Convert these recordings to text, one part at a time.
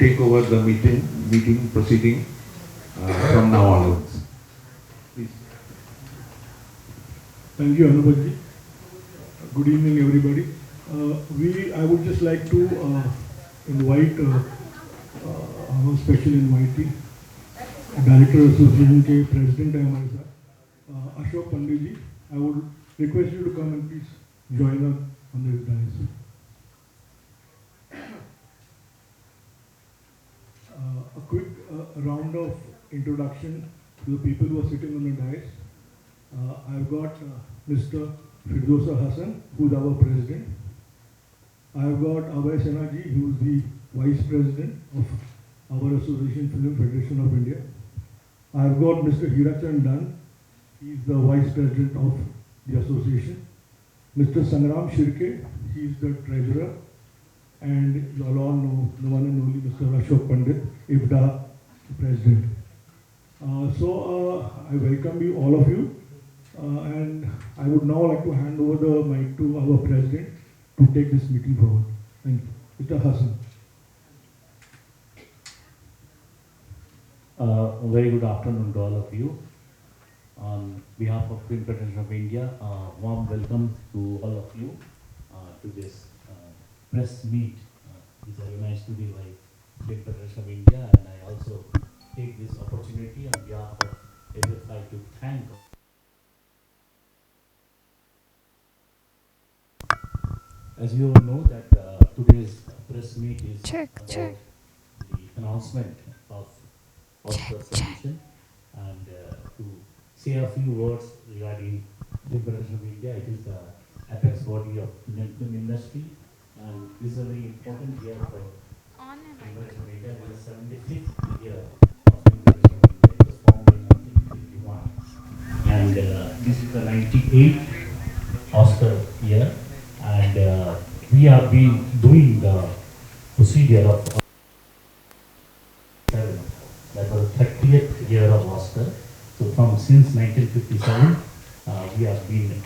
take over the meeting proceeding from now onwards. Please. Thank you, Anubhaji. Good evening, everybody. I would just like to invite our special invitee, Director Association के President है हमारे साथ, Ashok Pandit ji. I would request you to come and please join us on this dais. A quick round of introduction to the people who are sitting on the dais. I've got Mr. Firdausa Hassan, who is our president. I've got Abhay Senaji, who is the vice president of our association, Film Federation of India. I've got Mr. Hirachand Dan, he is the vice president of the association. Mr. Sangram Shirke, he is the treasurer. And you all know the one and only Mr. Ashok Pandit, IFDA president. I welcome you, all of you. And I would now like to hand over the mic to our president to take this meeting forward. Thank you. Mr. Hassan. Very good afternoon to all of you. On behalf of Film Federation of India, warm welcome to all of you to this press meet. It's very nice to be by Film Federation of India, and I also take this opportunity on behalf of FFI to thank. As you all know that today's press meet is about the announcement of Oscar submission, and to say a few words regarding Film Federation of India. It is the apex body of Indian film industry, and this is a very important year for Film Federation of India. It is the 75th year of Film Federation of India. It was formed in 1951, and this is the 98th Oscar year. And we have been doing the procedure of that was 30th year of Oscar. So since 1957, we have been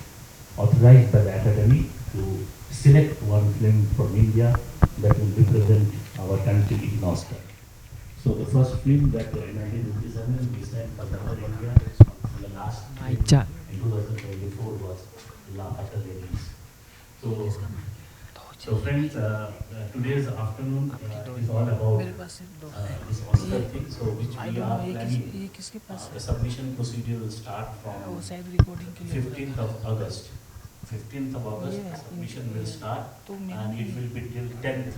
authorized by the Academy to select one film from India that will represent our country in Oscar. So the first film that in 1957 we sent for India, and the last film in 2024 was La Pata Ladies. So friends, today's afternoon is all about this Oscar thing, so which we are planning. The submission procedure will start from 15th of August. 15th of August, the submission will start, and it will be till 10th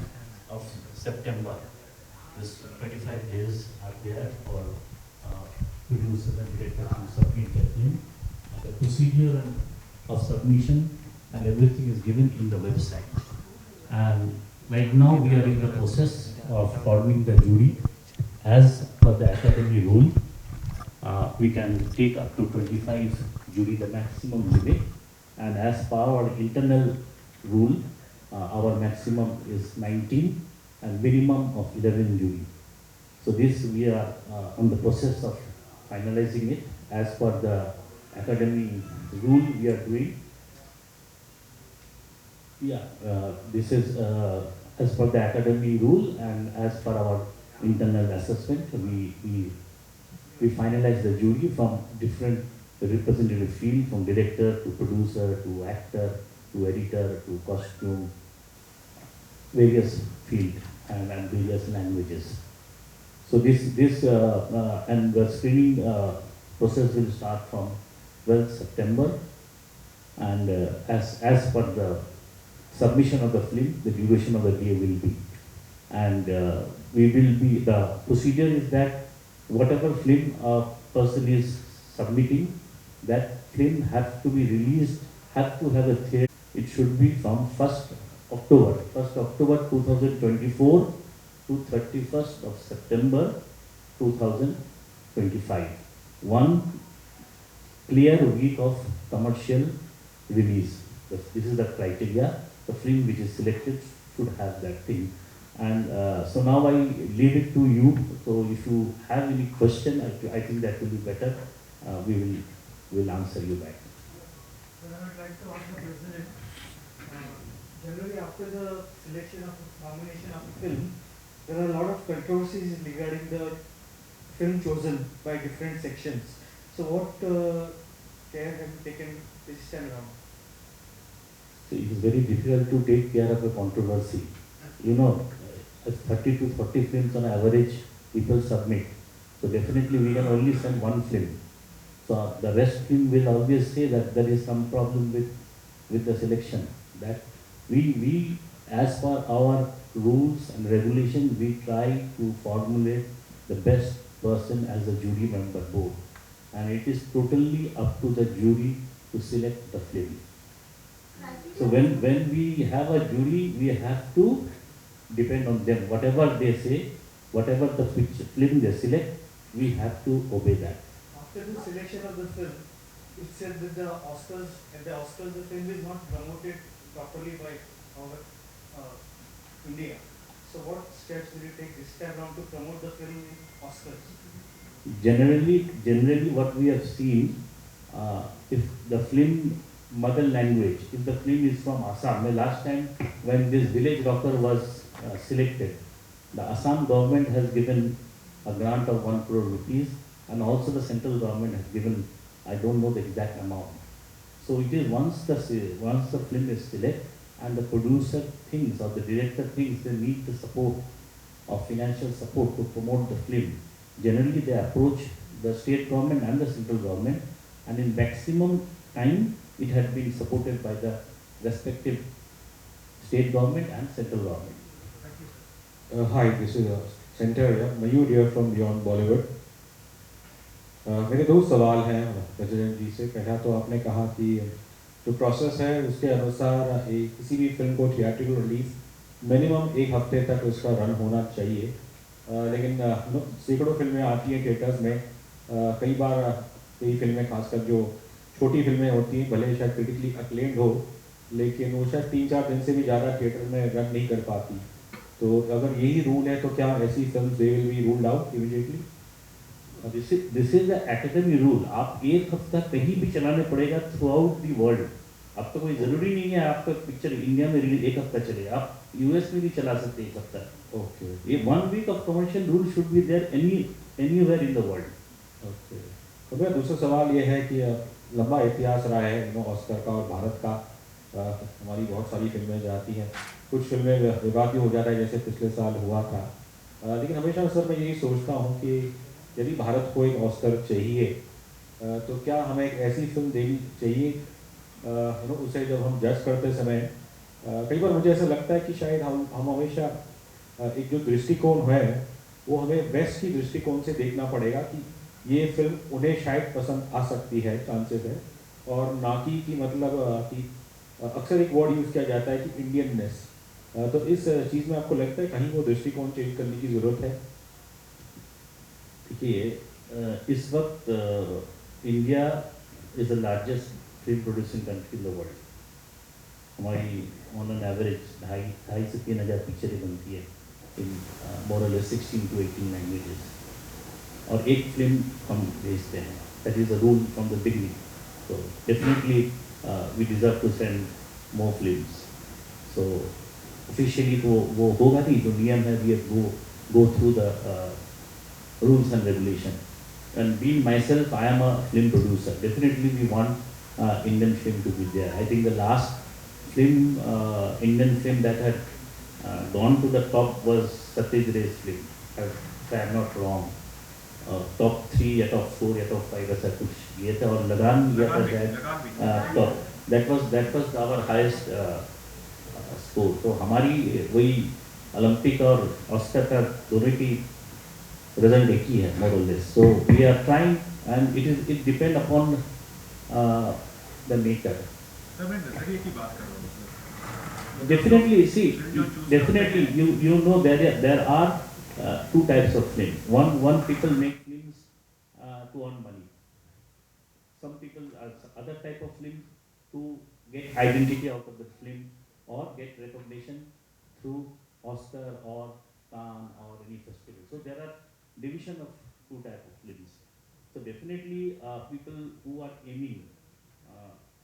of September. This 25 days are there for producers and directors to submit their film. The procedure of submission and everything is given in the website. And right now we are in the process of forming the jury. As per the Academy rule, we can take up to 25 jury, the maximum limit. And as per our internal rule, our maximum is 19 and minimum of 11 jury. So this we are on the process of finalizing it. As per the Academy rule we are doing. This is as per the Academy rule, and as per our internal assessment, we finalize the jury from different representative field, from director to producer to actor to editor to costume, various field and various languages. So this and the screening process will start from 12th September, and as per the submission of the film, the duration of the day will be. And the procedure is that whatever film a person is submitting, that film has to be released, has to have a theatre. It should be from 1st October 2024 to 31st of September 2025. One clear week of commercial release. This is the criteria. The film which is selected should have that thing. And so now I leave it to you. So if you have any question, I think that will be better. We will answer you back. I would like to ask the President, generally after the selection of nomination of the film, there are a lot of controversies regarding the film chosen by different sections. So what care have you taken this time around? So it is very difficult to take care of a controversy. You know, 30 to 40 films on average people submit. So definitely we can only send one film. So the rest film will always say that there is some problem with the selection. That we as per our rules and regulations, we try to formulate the best person as a jury member board. And it is totally up to the jury to select the film. So when we have a jury, we have to depend on them. Whatever they say, whatever the film they select, we have to obey that. After the selection of the film, it said that at the Oscars, the film is not promoted properly by our India. So what steps will you take this time around to promote the film in Oscars? Generally what we have seen, if the film mother language, if the film is from Assam, the last time when this village rocker was selected, the Assam government has given a grant of 1 crore rupees, and also the central government has given, I don't know the exact amount. So it is once the film is selected and the producer thinks or the director thinks they need the support or financial support to promote the film, generally they approach the state government and the central government, and in maximum time it had been supported by the respective state government and central government. Hi, this is Center here. Mayur here from Beyond Bollywood. मेरे दो सवाल हैं president जी से। पहला तो आपने कहा कि जो प्रोसेस है उसके अनुसार किसी भी फिल्म को थिएट्रिकल रिलीज मिनिमम 1 हफ्ते तक उसका रन होना चाहिए, लेकिन सैकड़ों फिल्में आती हैं थिएटर्स में। कई बार कई फिल्में खासकर जो छोटी फिल्में होती हैं, भले शायद क्रिटिकली अक्लेम्ड हो, लेकिन वो शायद 3-4 दिन से भी ज़्यादा थिएटर में रन नहीं कर पाती। तो अगर यही रूल है तो क्या ऐसी film they will be ruled out immediately? This is the academy rule. आप 1 हफ्ता कहीं भी चलाने पड़ेगा थ्रू आउट दी वर्ल्ड। अब तो कोई ज़रूरी नहीं है आपका पिक्चर इंडिया में रिलीज 1 हफ्ता चले, आप यूएस में भी चला सकते हैं 1 हफ्ता। ओके, ये 1 week of commercial rule should be there anywhere in the world. Okay. तो मेरा दूसरा सवाल ये है कि लंबा इतिहास रहा है ऑस्कर का और भारत का। हमारी बहुत सारी फिल्में जाती हैं, कुछ फिल्में विवाद भी हो जाता है जैसे पिछले साल हुआ था। लेकिन हमेशा सर मैं यही सोचता हूँ कि यदि भारत को एक ऑस्कर चाहिए तो क्या हमें एक ऐसी फिल्म देनी चाहिए उसे जब हम जज करते समय कई बार मुझे ऐसा लगता है कि शायद हम हमेशा एक जो दृष्टिकोण है वो हमें वेस्ट की दृष्टिकोण से देखना पड़ेगा कि ये फिल्म उन्हें शायद पसंद आ सकती है, चांसेस है, और ना कि मतलब कि अक्सर एक वर्ड यूज़ किया जाता है कि इंडियननेस। तो इस चीज़ में आपको लगता है कहीं वो दृष्टिकोण चेंज करने की ज़रूरत है? देखिए, इस वक्त India is the largest film producing country in the world. हमारी ऑन एन एवरेज 2,500 से 3,000 पिक्चरें बनती है इन मोर और लेस 16 to 18 लैंग्वेजेस, और एक फिल्म हम भेजते हैं। That is the rule from the beginning. So definitely we deserve to send more films. So officially तो वो होगा नहीं, जो नियम है we have go through the rules and regulation. And being myself, I am a film producer. Definitely we want Indian film to be there. I think the last film, Indian film that had gone to the top was Satyaj Ray's film, if I am not wrong. Top 3 या top 4 या top 5 ऐसा कुछ ये था, और लगान ये था शायद top. That was our highest score. तो हमारी वही ओलंपिक और ऑस्कर का दोनों की रिजल्ट एक ही है मोर और less. So we are trying and it depend upon the maker. मैं नजरिए की बात कर रहा हूँ। Definitely, see, definitely you know there are two types of film. One people make films to earn money. Some people are other type of film to get identity out of the film or get recognition through Oscar or Cannes or any festival. So there are division of two type of films. So definitely people who are aiming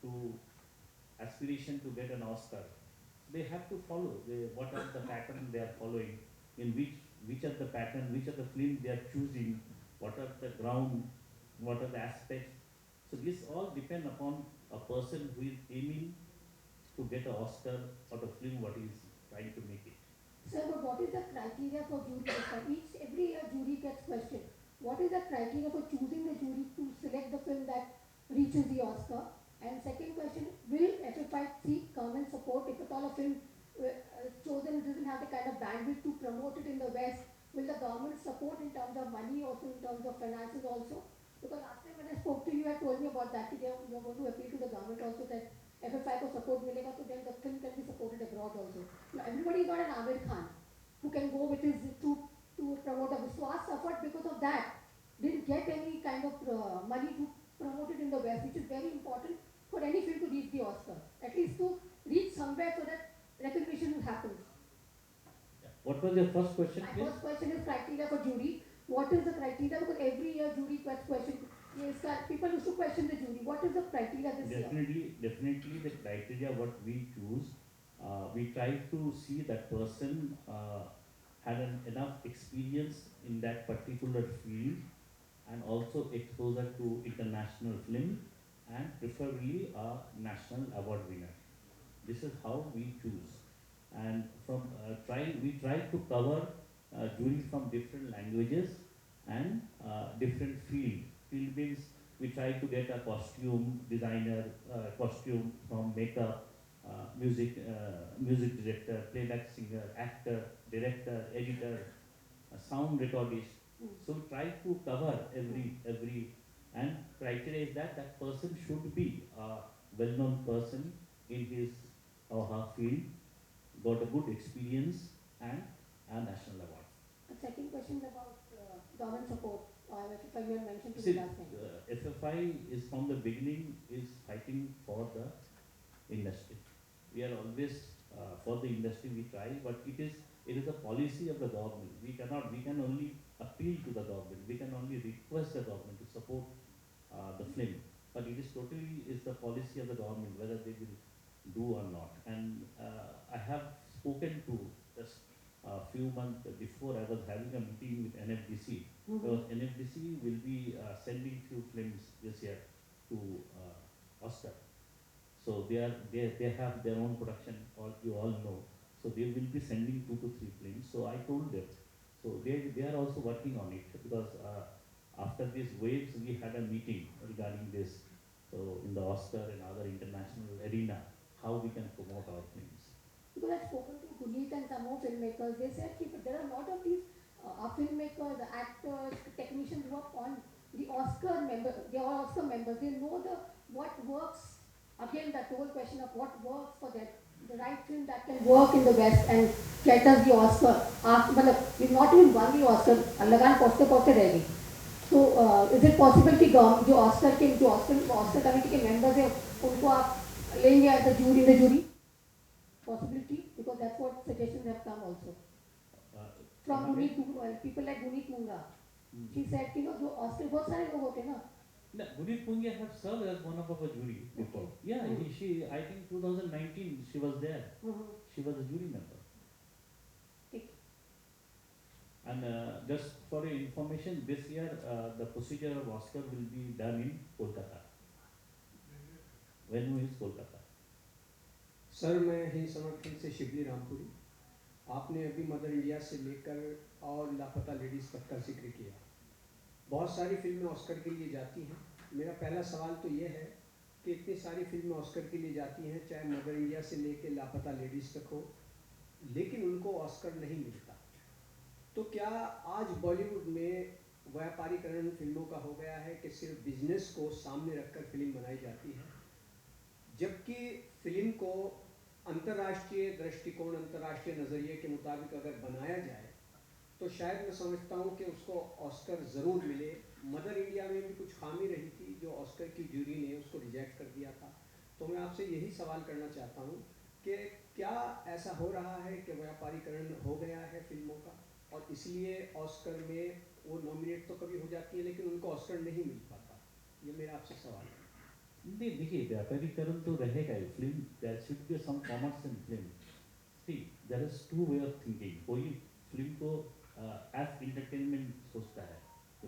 to aspiration to get an Oscar, they have to follow what are the pattern they are following, in which which are the pattern, which are the film they are choosing, what are the ground, what are the aspects. So this all depend upon a person who is aiming to get an Oscar out of film what he is trying to make it. Sir, but what is the criteria for jury? Every year jury gets questioned. What is the criteria for choosing the jury to select the film that reaches the Oscar? And second question, will FFI seek government support if at all a film chosen doesn't have the kind of bandwidth to promote it in the West? Will the government support in terms of money, also in terms of finances also? Because last time when I spoke to you, you had told me about that. You are going to appeal to the government also that FFI को support मिलेगा तो then the film can be supported abroad also. Now everybody got an Amir Khan who can go with his troop to promote a Vishwas suffered because of that. Didn't get any kind of money to promote it in the West, which is very important for any film to reach the Oscar. At least to reach somewhere so that recognition happens. What was your first question, My please? first question is criteria for jury. What is the criteria? Because every year jury gets questioned. Yes, people used to question the jury. What is the criteria this year? Definitely the criteria what we choose, we try to see that person had enough experience in that particular field and also exposure to international film and preferably a national award winner. This is how we choose. And from we try to cover jury from different languages and different field. Field means we try to get a costume designer, costume from makeup, music director, playback singer, actor, director, editor, sound recordist. So we try to cover every and criteria is that that person should be a well-known person in his or her field, got a good experience and a national award. The second question is about government support. FFI you had mentioned to See, me last time. FFI is from the beginning is fighting for the industry. We are always for the industry we try, but it is a policy of the government. We can only appeal to the government. We can only request the government to support the film. But it is totally is the policy of the government whether they will do or not. And I have spoken to just a few months before I was having a meeting with NFDC. Because NFDC will be sending few films this year to Oscar. So they have their own production, you all know. So they will be sending 2 to 3 films. So I told them. So they are also working on it because after these waves we had a meeting regarding this. So in the Oscar and other international arena, how we can promote our films. Because I've spoken to Guneet and some more filmmakers, they said there are a lot of these filmmakers, the actors, technicians who are on the Oscar member. They are Oscar members. They know what works. Again, that whole question of what works for them. The right film that can work in the West and get us the Oscar. We've not even won the Oscar. Lagan poste रह गई. So is it possible कि जो Oscar committee के members हैं उनको आप लेंगे as a jury in the jury? Possibility, because that's what suggestions have come also. From Guneet Munga, people like Guneet Munga. She said, जो Oscar बहुत सारे लोग होते हैं ना. No, Guneet Munga have served as one of our jury before. Yeah, she I think 2019 she was there. She was a jury member. Okay. And just for your information, this year the procedure of Oscar will be done in Kolkata. Venue is Kolkata. Sir मैं ही समर्थन से शिवली रामपुरी. आपने अभी mother India से लेकर और लापता ladies तक का जिक्र किया. बहुत सारी फिल्में ऑस्कर के लिए जाती हैं. मेरा पहला सवाल तो ये है कि इतनी सारी फिल्में ऑस्कर के लिए जाती हैं, चाहे मदर इंडिया से लेकर लापता लेडीज़ तक हो, लेकिन उनको ऑस्कर नहीं मिलता. तो क्या आज बॉलीवुड में व्यापारीकरण फिल्मों का हो गया है कि सिर्फ बिजनेस को सामने रखकर फिल्म बनाई जाती है, जबकि फिल्म को अंतर्राष्ट्रीय दृष्टिकोण, अंतर्राष्ट्रीय नज़रिए के मुताबिक अगर बनाया जाए तो शायद मैं समझता हूँ कि उसको ऑस्कर ज़रूर मिले. मदर इंडिया में भी कुछ खामी रही थी जो ऑस्कर की जूरी ने उसको रिजेक्ट कर दिया था. तो मैं आपसे यही सवाल करना चाहता हूँ कि क्या ऐसा हो रहा है कि व्यापारीकरण हो गया है फिल्मों का और इसलिए ऑस्कर में वो नॉमिनेट तो कभी हो जाती है लेकिन उनको ऑस्कर नहीं मिल पाता? ये मेरा आपसे सवाल है. नहीं, देखिए व्यापारीकरण तो रहेगा ही. Film there should be some commerce in film. See there is 2 way of thinking. कोई फिल्म को as entertainment सोचता है. तो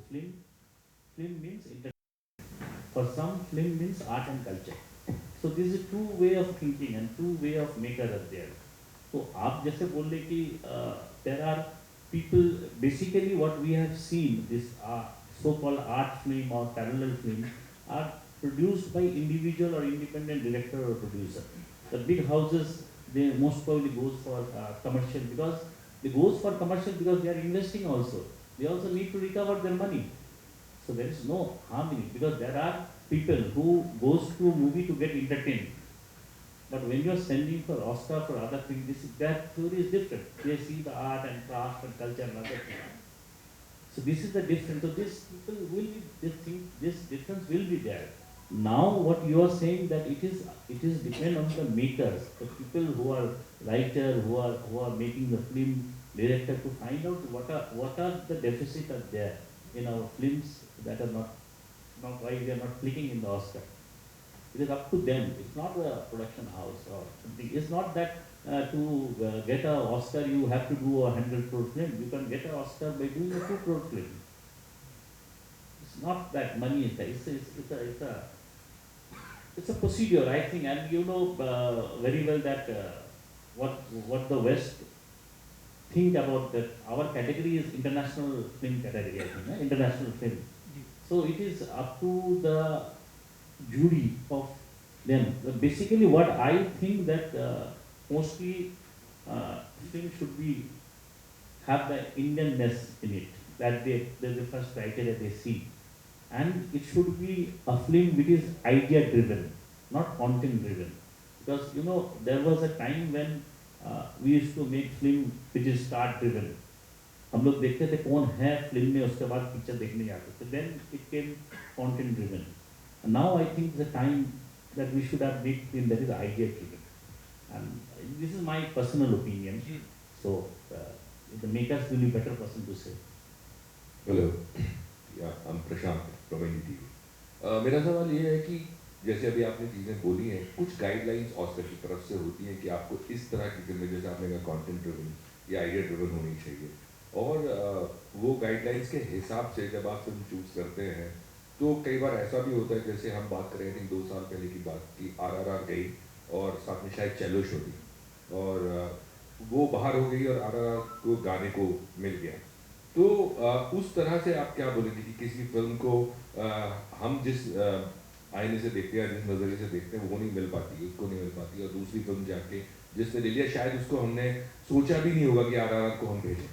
film means for some film means art and culture. So this is two way of thinking and two way of maker are there. So आप जैसे बोल रहे कि there are people basically what we have seen this so-called art film or parallel film are produced by individual or independent director or producer. The big houses they most probably goes for commercial because they goes for commercial because they are investing also. They also need to recover their money. So there is no harmony because there are people who goes to movie to get entertained. But when you are sending for Oscar for other things, that theory is different. They see the art and craft and culture and other things. So this is the difference. So this people will be this difference will be there. Now what you are saying that it is depend on the makers, the people who are writer, who are making the film director to find out what are the deficit are there in our films that are not why we are not clicking in the Oscar. It is up to them. It's not a production house or something. It's not that to get an Oscar you have to do a 100 crore film. You can get an Oscar by doing a 2 crore film. It's not that money is there. It's a procedure, I think, and you know very well that what the West think about that. Our category is international film category, I think, international film. So it is up to the jury of them. Basically, what I think that mostly film should be have the Indianness in it. That's the first criteria they see, and it should be a film which is idea driven, not content driven. Because you know there was a time when we used to make film which is star driven. हम लोग देखते थे कौन है film में उसके बाद picture देखने जाते थे. Then it came content driven. And now I think the time that we should have made film that is idea driven. And this is my personal opinion. So the makers will be better person to say. Hello, yeah, I'm Prashant from NDTV. मेरा सवाल ये है कि जैसे अभी आपने चीज़ें बोली हैं, कुछ गाइडलाइंस ऑस्कर की तरफ से होती हैं कि आपको इस तरह की फिल्में जैसे आपने कहा कंटेंट ड्रिवन या आइडिया ड्रिवन होनी चाहिए, और वो गाइडलाइंस के हिसाब से जब आप फिल्म चूज़ करते हैं तो कई बार ऐसा भी होता है, जैसे हम बात करें थी 2 साल पहले की बात की, RRR गई और साथ में शायद चलो शो थी और वो बाहर हो गई और RRR को गाने को मिल गया. तो उस तरह से आप क्या बोलेंगे कि किसी फिल्म को हम जिस आईने से देखते हैं, जिस नज़रिए से देखते हैं वो नहीं मिल पाती, उसको नहीं मिल पाती, और दूसरी फिल्म जाके जिसने ले लिया शायद उसको हमने सोचा भी नहीं होगा कि RRR को हम भेजें.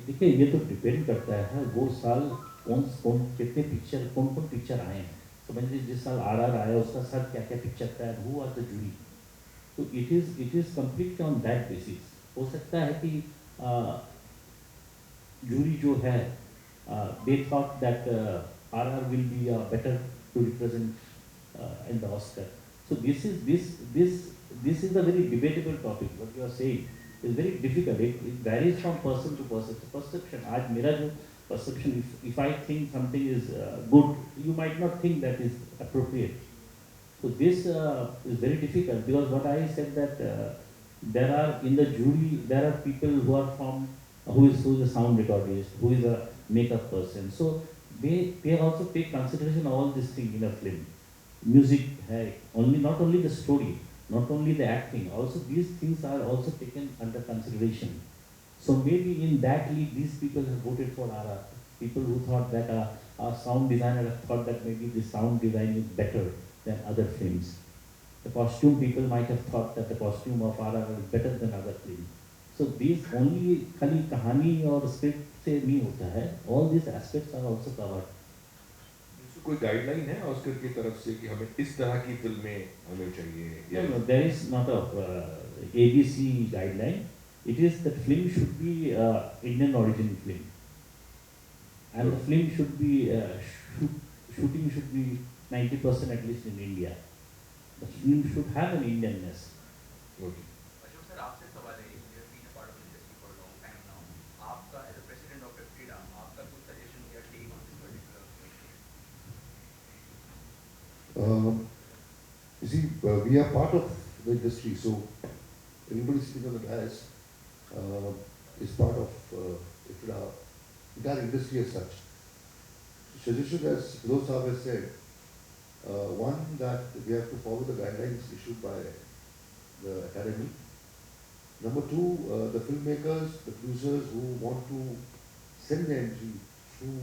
देखिए ये तो डिपेंड करता है वो साल कौन कितने पिक्चर कौन पिक्चर आए हैं. समझ लीजिए जिस साल RRR आया उसका साल क्या क्या पिक्चर था, हु आर द जूरी. तो it is complete on that basis. हो सकता है कि जूरी जो है they thought that RRR will be better to represent in the Oscar. So this is a very debatable topic. What you are saying is very difficult. It varies from person to person. It's a perception. आज मेरा जो perception, if I think something is good, you might not think that is appropriate. So this is very difficult because what I said that there are in the jury there are people who are from who is a sound recordist, who is a makeup person. So they also take consideration all these things in a film. Music है not only the story, not only the acting, also these things are also taken under consideration. So maybe in that league these people have voted for RRR. People who thought that our sound designer thought that maybe the sound design is better than other films. The costume people might have thought that the costume of RRR is better than other films. So these only खाली कहानी और script से नहीं होता है. All these aspects are also covered. कोई guideline है Oscar की तरफ से कि हमें इस तरह की फिल्में हमें चाहिए? No, there is not a ABC guideline. It is that film should be Indian origin film, and the film should be shooting should be 90% at least in India. The film should have an Indianness. Okay. Ashok sir आपसे सवाल है, you have been a part of the industry for a long time now. आपका as a president of FIDA, आपका कुछ suggestion या take on this particular You see, we are part of the industry, so everybody sitting on the dais, is part of IFRA, entire industry as such. Suggestion, as Firoz Sahab has said, one, that we have to follow the guidelines issued by the academy. Number two, the filmmakers, the producers who want to send their entry through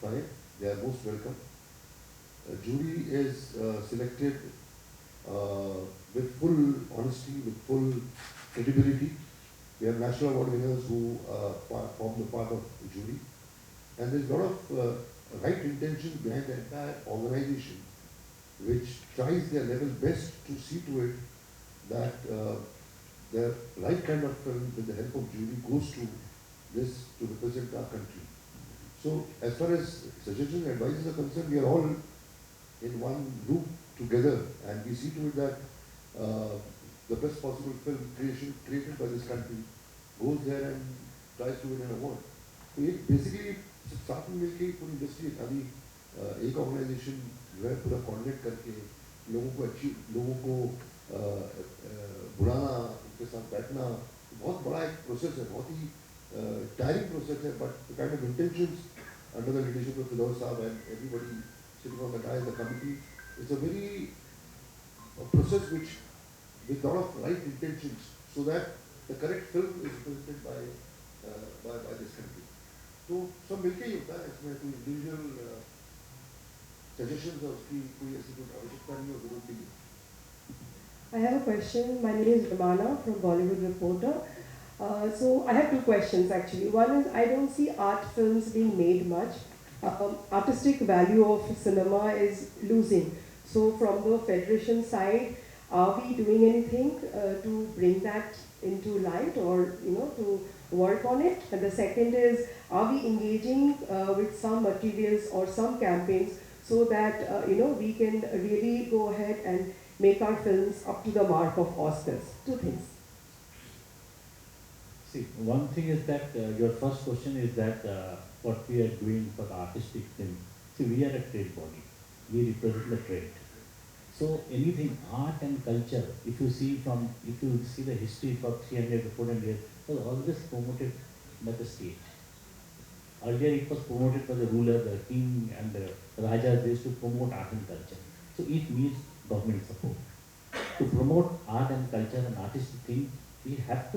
FIRE, they are most welcome. Jury is selected with full honesty, with full credibility. We have national award winners who form the part of the jury. And there's a lot of right intentions behind the entire organization, which tries their level best to see to it that the right kind of film, with the help of jury, goes to this to represent our country. So as far as suggestions and advices are concerned, we are all in one group together, and we see to it that the best possible film created by this country goes there and tries to win an award. So basically साथ में मिलके पूरी industry अभी एक organisation जो है पूरा coordinate करके लोगों को बुलाना, उनके साथ बैठना, बहुत बड़ा एक प्रोसेस है, बहुत ही टायरिंग प्रोसेस है, but the kind of intentions under the leadership of Firoz साहब and everybody sitting on the dais, the committee, it's a very process which with a lot of right intentions, so that the correct film is presented by this country. तो सब मिलके ही होता है, इसमें कोई individual suggestions और उसकी कोई ऐसी कोई आवश्यकता नहीं और जरूरत नहीं है. I have a question. My name is Ramana from Bollywood Reporter. So I have two questions actually. One is, I don't see art films being made much. Artistic value of cinema is losing. So from the Federation side, are we doing anything to bring that into light, or to work on it? And the second is, are we engaging with some materials or some campaigns so that we can really go ahead and make our films up to the mark of Oscars? Two things. See, one thing is that your first question is that what we are doing for the artistic film. See, we are a trade body. We represent the trade. So anything art and culture, if you see the history for 300 to 400 years, was always promoted by the state. Earlier it was promoted by the ruler, the king and the rajas. They used to promote art and culture. So it needs government support. To promote art and culture and artistic thing, we have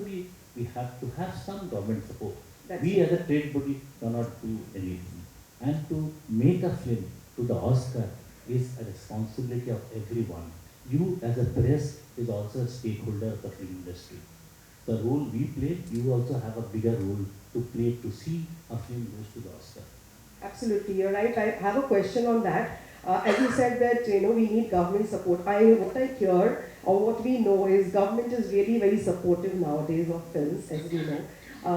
to have some government support. We as a trade body cannot do anything. And to make a film to the Oscar is a responsibility of everyone. You as a press is also a stakeholder of the film industry. The role we play, you also have a bigger role to play to see a film goes to the Oscar. Absolutely, you're right. I have a question on that. As you said that we need government support. What I hear or what we know is government is really very supportive nowadays of films, as we know.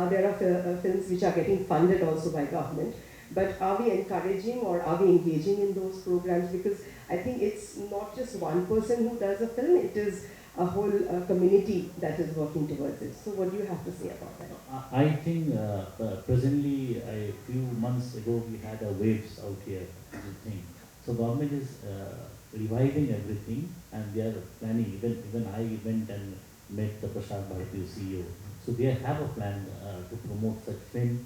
There are films which are getting funded also by government. But are we encouraging or are we engaging in those programs? Because I think it's not just one person who does a film, it is a whole community that is working towards it. So what do you have to say about that? I think presently, a few months ago, we had a waves out here, thing. So government is reviving everything, and they are planning. Even I went and met the Prasar Bharati CEO. So they have a plan to promote such film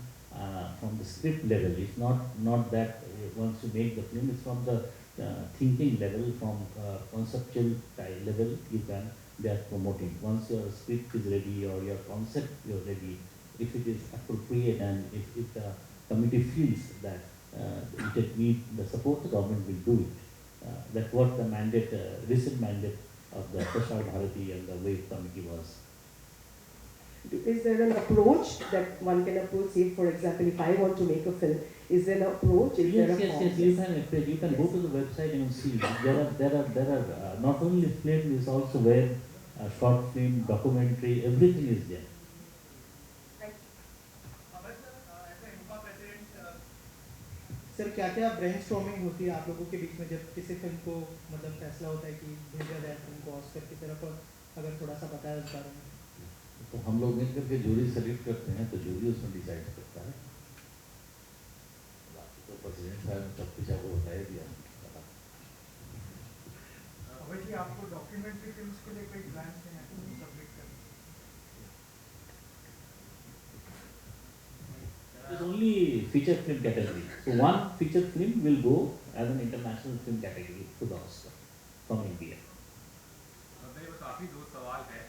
from the script level. It's not that once you make the film, it's from the thinking level, from conceptual level. They are promoting. Once your script is ready or your concept is ready, if it is appropriate and if the committee feels that it needs the support, the government will do it. That's what the mandate, recent mandate of the Prasar Bharati and the WAVE committee was. Is there an approach that one can approach? Say, for example, if I want to make a film, is there an approach? Is Yes, there a yes. You can go to the website and see. There are not only film, is also web, short film, documentary, everything is there. Sir क्या brainstorming होती है आप लोगों के बीच में जब किसी film को मतलब फैसला होता है कि भेजा जाए फिल्म को ऑस्कर की तरफ, अगर थोड़ा सा बताया इस बारे में? तो हम लोग मिलकर के जूरी सेलेक्ट करते हैं, तो जूरी उसमें डिसाइड करता है. तो प्रेसिडेंट साहब ने सब कुछ आपको बताया दिया. अवश्य आपको डॉक्यूमेंट्री फिल्म्स के लिए कोई प्लान्स हैं सबमिट करने? feature film category. So one feature film will go as an international film category to the Oscar from India. मेरे बस आखिरी दो सवाल है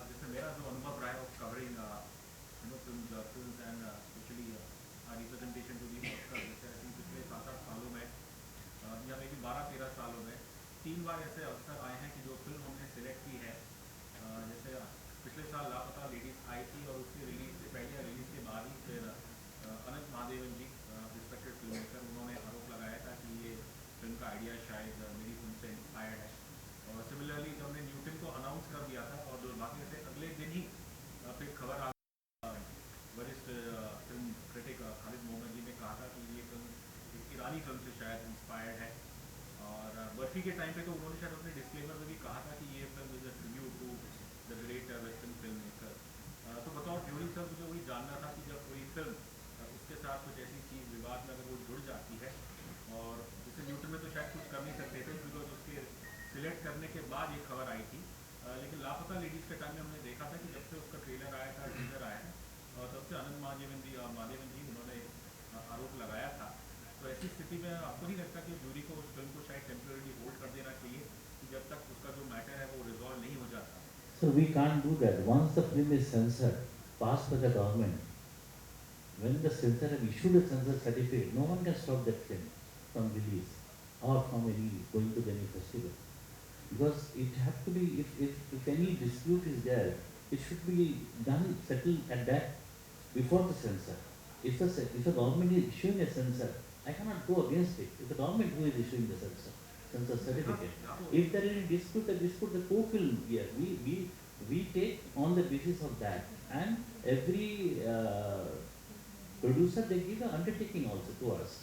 जैसे मेरा जो अनुभव रहा है of covering films and specially representation to the Oscar जैसे आई थिंक पिछले 7-8 सालों में या मे बी 12-13 सालों में 3 बार ऐसे अवसर आए हैं कि जो फिल्म हमने सिलेक्ट की है जैसे पिछले साल लापता लेडीज आई थी और उसकी रिलीज से पहले या रिलीज के बाद ही फिर अनंत महादेवन जी रिस्पेक्टेड फिल्म मेकर उन्होंने आरोप लगाया था कि ये फिल्म का आइडिया शायद मेरी फिल्म से इंस्पायर्ड है और सिमिलरली जब हमने न्यूटन को अनाउंस कर दिया था और दुर्भाग्य से अगले दिन ही फिर खबर आ वरिष्ठ फिल्म क्रिटिक खालिद मोहम्मद जी ने कहा था कि ये फिल्म एक ईरानी फिल्म से शायद इंस्पायर्ड है और बर्फी के टाइम पे तो उन्होंने शायद अपने डिस्क्लेमर में भी कहा था कि ये film is a tribute to the great western film maker तो बताओ ड्यूरी सर मुझे वही जानना था कि जब कोई फिल्म उसके साथ कुछ ऐसी चीज़ विवाद में अगर वो जुड़ जाती है और जैसे न्यूटन में तो शायद कुछ कर नहीं सकते थे बिकॉज उसके सिलेक्ट करने के बाद ये खबर आई थी लेकिन लापता लेडीज़ के टाइम में हमने देखा था कि जब से उसका ट्रेलर आया था टीजर आया है और तब से आनंद महादेवन जी उन्होंने आरोप लगाया था तो ऐसी स्थिति में आपको नहीं लगता कि जूरी को उस फिल्म को शायद टेम्परेरी होल्ड कर देना चाहिए कि जब तक उसका जो मैटर है वो रिजॉल्व नहीं हो जाता So we can't do that. Once the film is censored, passed by the government, when the censor have issued a censor certificate, no one can stop that film from release or from any going to any festival. Because it has to be, if any dispute is there, it should be done, settled at that, before the censor. If the government is issuing a censor, I cannot go against it. If the government who is issuing the censor certificate. If there is any dispute, the court will hear. We take on the basis of that. And every producer, they give an undertaking also to us.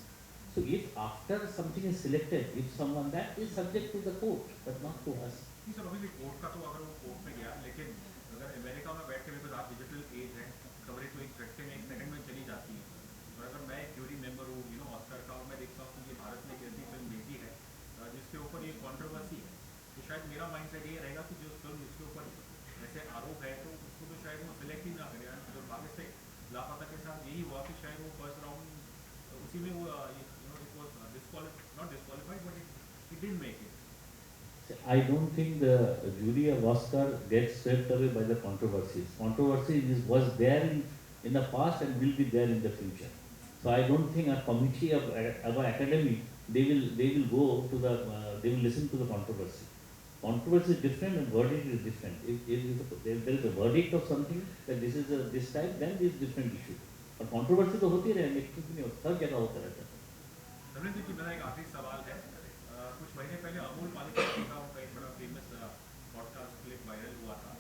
So if after something is selected, if someone, that is subject to the court, but not to us. नहीं sir अभी भी court का तो अगर वो court में गया लेकिन अगर अमेरिका में बैठ के बिकॉज आप डिजिटल एज है खबरें तो एक झटके में 1 सेकंड में चली जाती है और अगर मैं एक ज्यूरी मेंबर हूँ ऑस्कर का और मैं देखता हूँ कि ये भारत ने एक ऐसी फिल्म भेजी है जिसके ऊपर ये कॉन्ट्रोवर्सी है तो शायद मेरा माइंडसेट ये रहेगा कि जो फिल्म जिसके ऊपर ऐसे आरोप है तो उसको तो शायद वो सिलेक्ट ही ना करे दुर्भाग्य से लापता के साथ यही हुआ कि शायद वो फर्स्ट राउंड उसी में वो it was not disqualified but it didn't make it I don't think the jury of Oscar gets swept away by the controversies. Controversy was there in the past and will be there in the future. So I don't think a committee of our academy they will go to the they will listen to the controversy. Controversy is different and verdict is different. If there is a verdict of something that this is this type, then this is different issue. और controversy तो होती रहेगी, कुछ नहीं होता, हर जगह होता रहता है। रविंद्र जी मेरा एक आखिरी सवाल है कुछ महीने पहले अमूल पालिका का उनका एक बड़ा फेमस पॉडकास्ट क्लिप वायरल हुआ था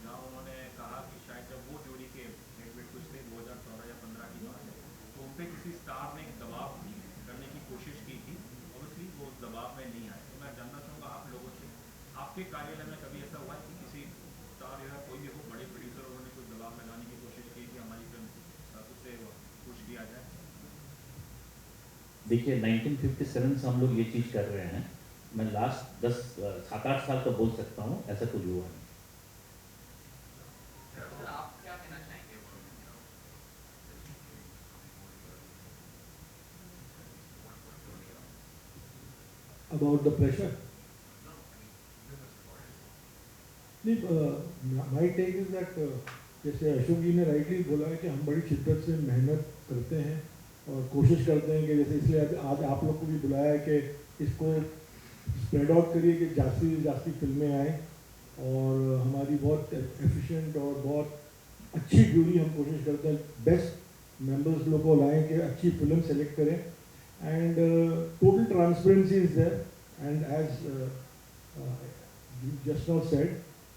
जहाँ उन्होंने कहा कि शायद जब वो जोड़ी के एडमिट कुछ थे 2014 या 15 की बात है तो उन पर किसी स्टार ने दबाव करने की कोशिश की थी ऑब्वियसली वो उस दबाव में नहीं आए तो मैं जानना चाहूँगा आप लोगों से आपके कार्यालय में कभी ऐसा हुआ कि किसी स्टार या कोई भी हो बड़े प्रोड्यूसर उन्होंने कुछ दबाव लगाने की कोशिश की कि हमारी फिल्म उससे कुछ किया जाए देखिए 1957 से हम लोग ये चीज़ कर रहे हैं मैं लास्ट 7-8 साल का बोल सकता हूँ ऐसा कुछ हुआ नहीं आप क्या कहना चाहेंगे about the pressure? My take is that जैसे अशोक जी ने राइटली बोला है कि हम बड़ी शिद्दत से मेहनत करते हैं और कोशिश करते हैं कि जैसे इसलिए आज आप लोग को भी बुलाया है कि इसको स्प्रेड आउट करिए कि जास्ती फिल्में आएँ और हमारी बहुत एफिशिएंट और बहुत अच्छी ज्यूरी हम कोशिश करते हैं बेस्ट मेंबर्स लोग को लाएँ कि अच्छी फिल्म सेलेक्ट करें and total transparency is there and as just now said,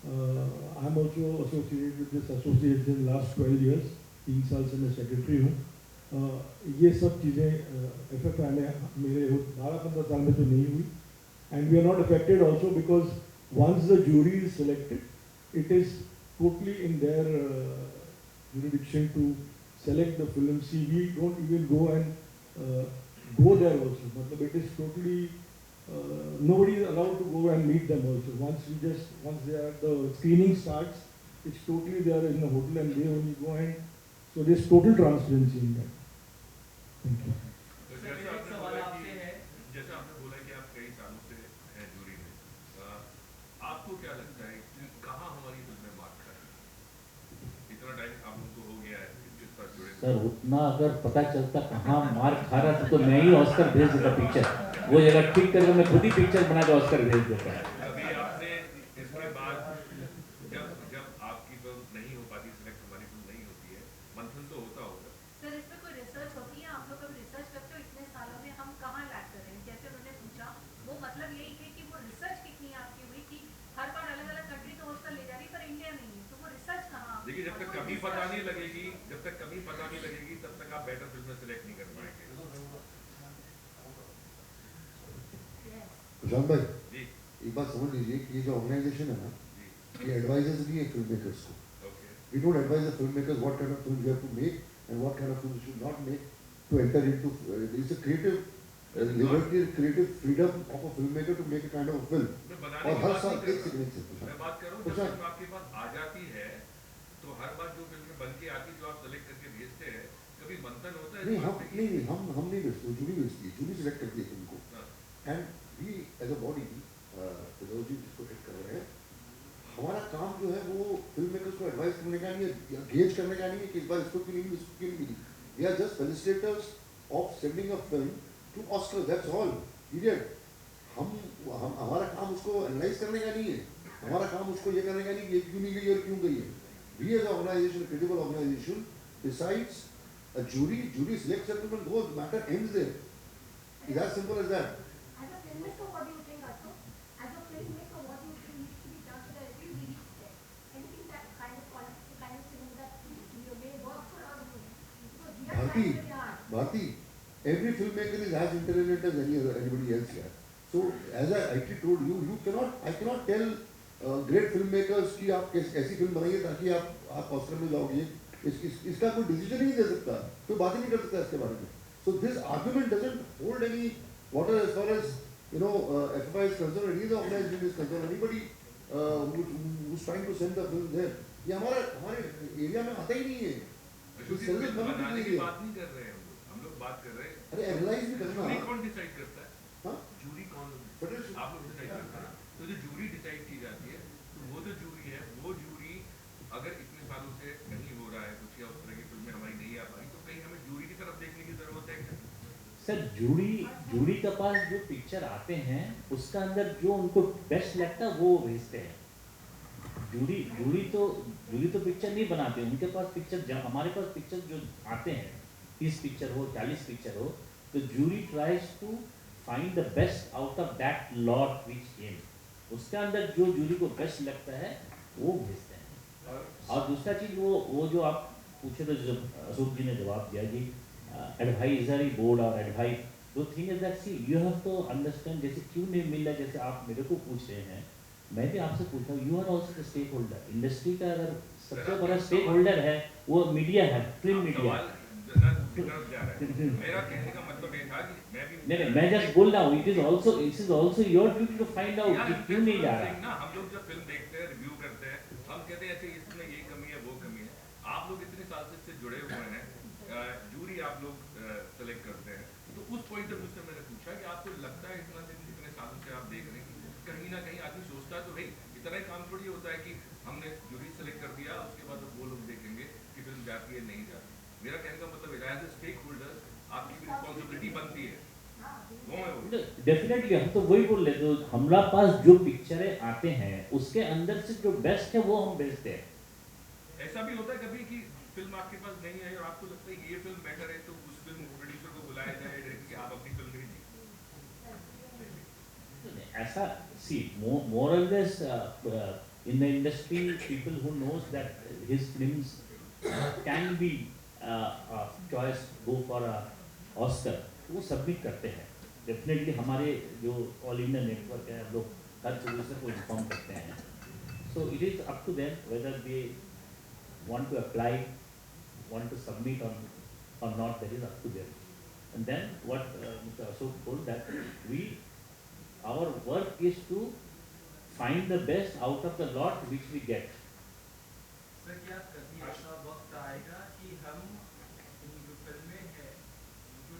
I'm also associated with this association last 12 years, 3 साल से मैं सेक्रेटरी हूँ। ये सब चीज़ें FFI में मेरे 12-15 साल में तो नहीं हुई and we are not affected also because once the jury is selected, it is totally in their jurisdiction to select the film. See, we don't even go and go there also. मतलब it is totally nobody is allowed to go and meet them also. Once they are, the screening starts, it's totally they are in a hotel and they only go and so there's total transparency in that. Thank you. तो जैसा आपने बोला कि आप कई सालों से हैं जूरी में, आपको क्या लगता है कि कहाँ हमारी फिल्में मार्क खाती? इतना टाइम आप लोगों को हो गया है इसके साथ जुड़े। सर उतना अगर पता चलता कहाँ मार खा रहा था तो मैं ही ऑस्कर भेज देता पिक्चर, वो जगह ठीक करके मैं खुद ही पिक्चर बना के ऑस्कर भेज देता है। अभी आपने इसके बाद जब आपकी फिल्म नहीं हो पाती, सिलेक्ट हमारी फिल्म नहीं होती है, मंथन तो होता होगा। सर इस पे कोई रिसर्च होती है? आप लोग कभी रिसर्च करते हो इतने सालों में हम कहाँ लैग कर रहे हैं? जैसे उन्होंने पूछा, वो मतलब यही है कि वो रिसर्च कितनी आपकी हुई कि हर बार अलग अलग कंट्री तो ऑस्कर ले जा रही पर इंडिया नहीं है, तो वो रिसर्च कहाँ? देखिए जब तक कमी पता नहीं लगेगी, तब तक आप बेटर फिल्म सेलेक्ट नहीं कर पाएंगे। प्रशांत भाई जी एक बात समझ लीजिए कि ये जो ऑर्गेनाइजेशन है ना, ये एडवाइजर्स भी है फिल्म मेकर्स को। Okay We don't advise the filmmakers what kind of films you have to make and what kind of films you should not make to enter into. It's a creative liberty, creative freedom of a filmmaker to make a kind of a film. और हर साल एक second से मैं बात कर रहा हूँ, जब फिल्म आपके पास आ जाती है तो हर बार जो फिल्में बन के आती जो आप सेलेक्ट करके भेजते हैं, कभी मंथन होता है? नहीं हम नहीं भेजते, जूरी भेजती है, जूरी सिलेक्ट करती है फिल्म को। And we as a body Firoz ji जिसको हिट कर रहे हैं, हमारा काम जो है वो फिल्म मेकर्स को एडवाइस करने का नहीं है या गेज करने का नहीं है कि इस बार इसको क्यों नहीं मिली, इसको क्यों नहीं मिली। We are just facilitators of sending a film to Oscar, that's all period. हम हमारा काम उसको एनालाइज करने का नहीं है, हमारा काम उसको ये करने का नहीं कि ये क्यों नहीं गई और क्यों गई है। We as organisation, credible organisation decides, a jury selects a film and goes, matter ends there. It's as simple as that. As a filmmaker, what do you think, Ashok? As a filmmaker, what do you think needs to be done so that every release gets anything that kind of quality, the kind of film that you may work for us? Because we are trying very hard. Bharti, every filmmaker is as intelligent as anybody else here. So as I actually told you, I cannot tell great filmmakers कि आप ऐसी film बनाइए ताकि आप Oscar में जाओगे। इसका कोई डिसीजन नहीं दे सकता, कोई बात ही नहीं कर सकता इसके बारे में। So this argument doesn't hold any water as far as FFI is concerned, any other organization is concerned, anybody who's trying to send the film there, ये हमारे एरिया में आता ही नहीं है। बनाने की बात नहीं कर रहे हैं हम लोग बात कर रहे हैं। अरे एनालाइज भी करना। जूरी कौन डिसाइड करता है? हाँ? जूरी कौन? आप लोग डिसाइड करते हैं। तो जो जूरी डिसाइड की जाती है, तो वो जो जूरी है, वो जूरी अगर इतने सालों से नहीं हो रहा है कुछ या उस तरह की फिल्में हमारी नहीं आ पाई, तो कहीं हमें जूरी की तरफ देखने की जरूरत है क्या? सर जूरी के पास जो पिक्चर आते हैं उसका अंदर जो उनको बेस्ट लगता है वो भेजते हैं। जूरी तो पिक्चर नहीं बनाते, उनके पास पिक्चर, हमारे पास पिक्चर जो आते हैं 30 पिक्चर हो 40 पिक्चर हो, तो jury tries to find the best out of that lot which came, उसके अंदर जो जूरी को बेस्ट लगता है वो भेजते हैं। और दूसरा चीज़ वो जो आप पूछे थे, जो अशोक जी ने जवाब दिया कि एडवाइजरी बोर्ड और एडवाइस, दो thing is that see you have to understand, जैसे क्यों नहीं मिल रहा, जैसे आप मेरे को पूछ रहे हैं, मैं भी आपसे पूछ रहा हूँ, you are also the stakeholder. Industry का अगर सबसे बड़ा स्टेक होल्डर है वो मीडिया है, फिल्म मीडिया। मेरा कहने का मतलब ये था कि नहीं मैं जस्ट बोल रहा हूँ, it is also your duty to find out कि क्यों नहीं जा रहा। हम लोग जब फिल्म देखते हैं, रिव्यू करते हैं, हम कहते हैं अच्छा इसमें ये कमी है वो कमी है। आप लोग इतने साल से इससे जुड़े हुए हैं, जूरी आप लोग सेलेक्ट करते हैं, तो उस पॉइंट ऑफ व्यू से मैंने पूछा कि आपको लगता है इतने सालों से आप देख रहे हैं कि कहीं ना कहीं आदमी सोचता है तो भाई इतना ही काम थोड़ी होता है कि हमने जूरी सेलेक्ट कर दिया, उसके बाद वो लोग देखेंगे कि फिल्म जाती है नहीं जाती। मेरा कहने का मतलब एज ए स्टेक होल्डर आपकी भी रिस्पॉन्सिबिलिटी बनती है। डेफिनेटली हम तो वही बोल रहे, तो हमारा पास जो पिक्चरें आते हैं उसके अंदर से जो बेस्ट है वो हम भेजते हैं। ऐसा भी होता है कभी कि फिल्म आपके पास नहीं आई और आपको लगता है ये फिल्म बेटर है, तो उस फिल्म प्रोड्यूसर को बुलाया जाए कि आप अपनी फिल्म भेजिए। ऐसा सी more or less in the industry people who knows that his films can be choice go for a Oscar, वो सबमिट करते हैं। डेफिनेटली हमारे जो ऑल इंडिया नेटवर्क है, लोग हर प्रोड्यूसर को इन्फॉर्म करते हैं। So it is up to them whether they want to apply, want to submit or not, that is up to them. And then what Mr. Ashok told, that our work is to find the best out of the lot which we get. Sir क्या कभी ऐसा वक्त आएगा कि हम जो फिल्में हैं, जो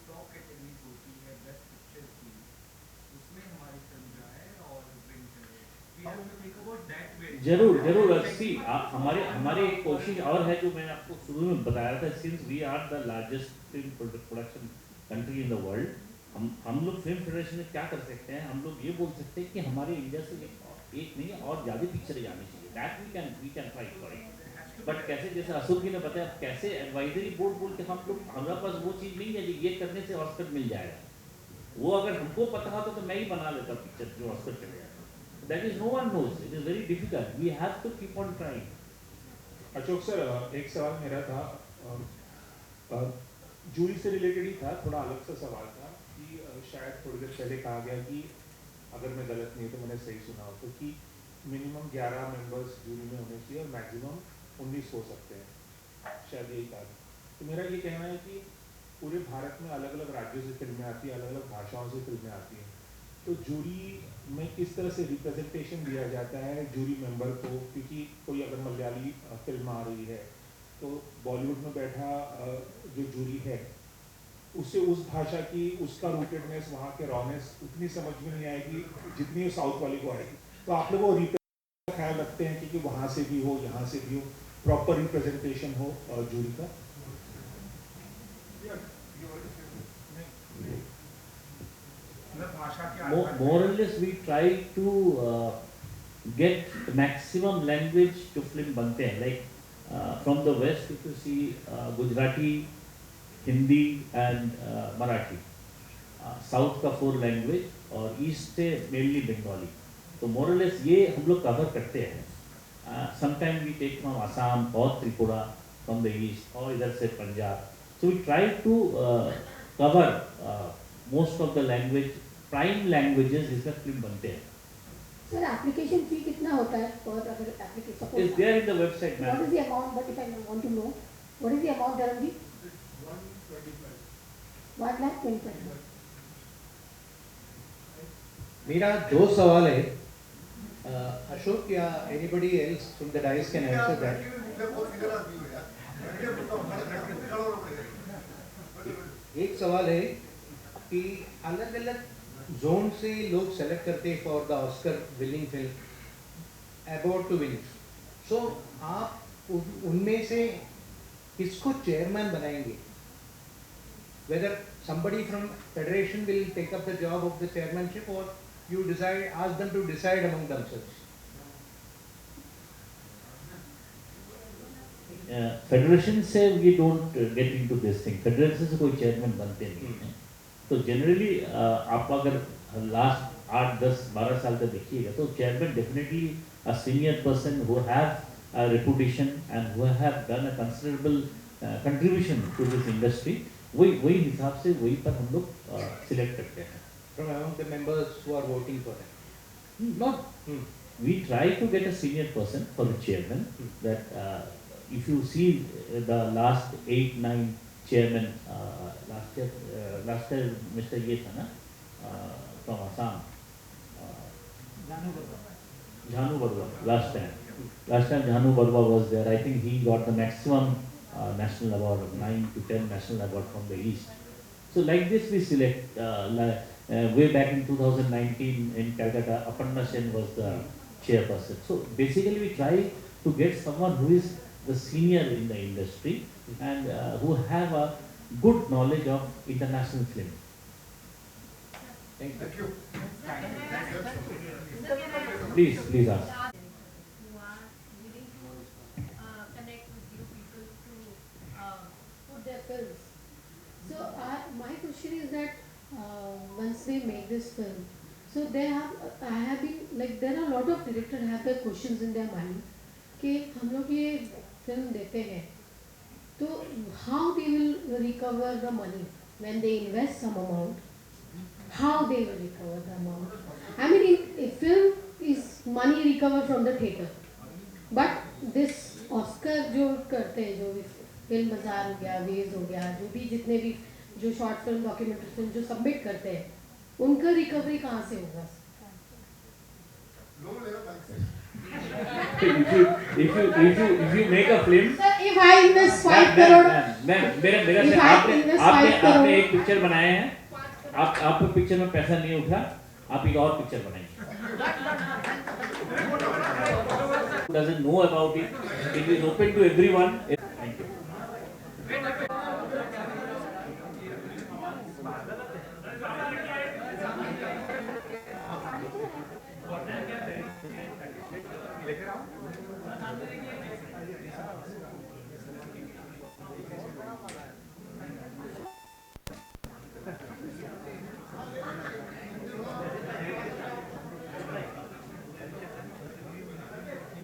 जरूर जरूर सी हमारे एक कोशिश और है जो मैंने आपको शुरू में बताया था, since we are the largest film production country in the world, हम लोग फिल्म फेडरेशन में क्या कर सकते हैं, हम लोग ये बोल सकते हैं कि हमारे इंडिया से एक नहीं और ज़्यादा पिक्चरें आनी चाहिए, that we can fight for it. But कैसे, जैसे अशोक जी ने बताया, कैसे एडवाइजरी बोल के हम लोग, हमारे पास वो चीज़ नहीं है कि ये करने से ऑस्कर मिल जाएगा। वो अगर हमको पता होता तो मैं ही बना लेता पिक्चर जो ऑस्कर चले जाता। That is no one knows, it is very difficult, we have to keep on trying. Ashok sir, एक सवाल मेरा था, जूरी से रिलेटेड ही था, थोड़ा अलग सा सवाल था कि शायद थोड़ी देर पहले कहा गया कि अगर मैं गलत नहीं तो मैंने सही सुना हो तो कि मिनिमम 11 मेंबर्स जूरी में होने चाहिए और मैक्सिमम 19 हो सकते हैं, शायद यही कहा। तो मेरा ये कहना है कि पूरे भारत में अलग अलग राज्यों से फिल्में आती हैं, अलग अलग भाषाओं से फिल्में आती हैं, तो जूरी में किस तरह से रिप्रेजेंटेशन दिया जाता है जूरी मेंबर को, क्योंकि कोई अगर मलयाली फिल्म आ रही है तो बॉलीवुड में बैठा जो जूरी है उससे उस भाषा की, उसका रूटेडनेस, वहाँ के रॉनेस उतनी समझ में नहीं आएगी जितनी साउथ वाली को आएगी। तो आप लोग वो रिप्रेजेंट ख्याल रखते हैं कि वहाँ से भी हो, यहाँ से भी हो, प्रॉपर रिप्रेजेंटेशन हो जूरी का? More or less we try to get maximum language to film बनते हैं, like from the west if you see Gujarati, Hindi and Marathi, south का 4 लैंग्वेज और ईस्ट से मेनली बंगाली, तो more or less ये हम लोग कवर करते हैं। Sometime we take from Assam और त्रिपुरा फ्रॉम द ईस्ट और इधर से Punjab, so we try to cover most of the language, prime languages जिसमें फिल्म बनते हैं। सर एप्लीकेशन फी कितना होता है पर अगर application Is there in the website, ma'am? What is the amount? But if I want to know, what is the amount, Dharamji? 1,25,000. मेरा 2 सवाल है, अशोक या anybody else from the dais can answer that. एक सवाल है कि अलग अलग जोन से लोग सेलेक्ट करते हैं for the Oscar winning film about to win, so आप उनमें से किसको चेयरमैन बनाएंगे? Whether somebody from federation will take up the job of the chairmanship or you decide, ask them to decide among themselves? Federation से we don't get into this thing, federation से कोई chairman बनते नहीं हैं। तो generally आप अगर last 8, 10, 12 साल तक देखिएगा तो chairman definitely a senior person who have a reputation and who have done a considerable contribution to this industry, वही हिसाब से वही पर हम लोग सिलेक्ट करते हैं। From among the members who are voting for that? Not, we try to get a senior person for the chairman, that if you see the last 8, 9 chairman, last year Mr. ये था ना from Assam, Jhanu Barua, last time Jhanu Barua was there. I think he got the maximum national award of 9 to 10 national award from the east. So like this we select, way back in 2019 in Calcutta, Aparna Sen was the chairperson. So basically we try to get someone who is the senior in the industry and who have a good knowledge of international film. Thank you. Please ask. Who are willing to connect with you people to Put their films. So my question is that once they make this film, so they have, I have been like, there are a lot of directors have their questions in their mind कि हम लोग ये film देते हैं तो how they will recover the money when they invest some amount, how they will recover the amount. I mean, a film is money recovered from the theater, but this Oscar जो करते हैं, जो film बाजार हो गया, veg हो गया, जो भी जितने भी जो शॉर्ट फिल्म, डॉक्यूमेंट्री फिल्म जो सबमिट करते हैं, उनका रिकवरी कहाँ से होगा? If you make a film, Sir, if I invest 5 crore, मेरे से आपने एक पिक्चर बनाए हैं, आप पिक्चर में पैसा नहीं उठा, आप एक और पिक्चर बनाएंगे. Doesn't know about it. It is open to everyone. Thank you.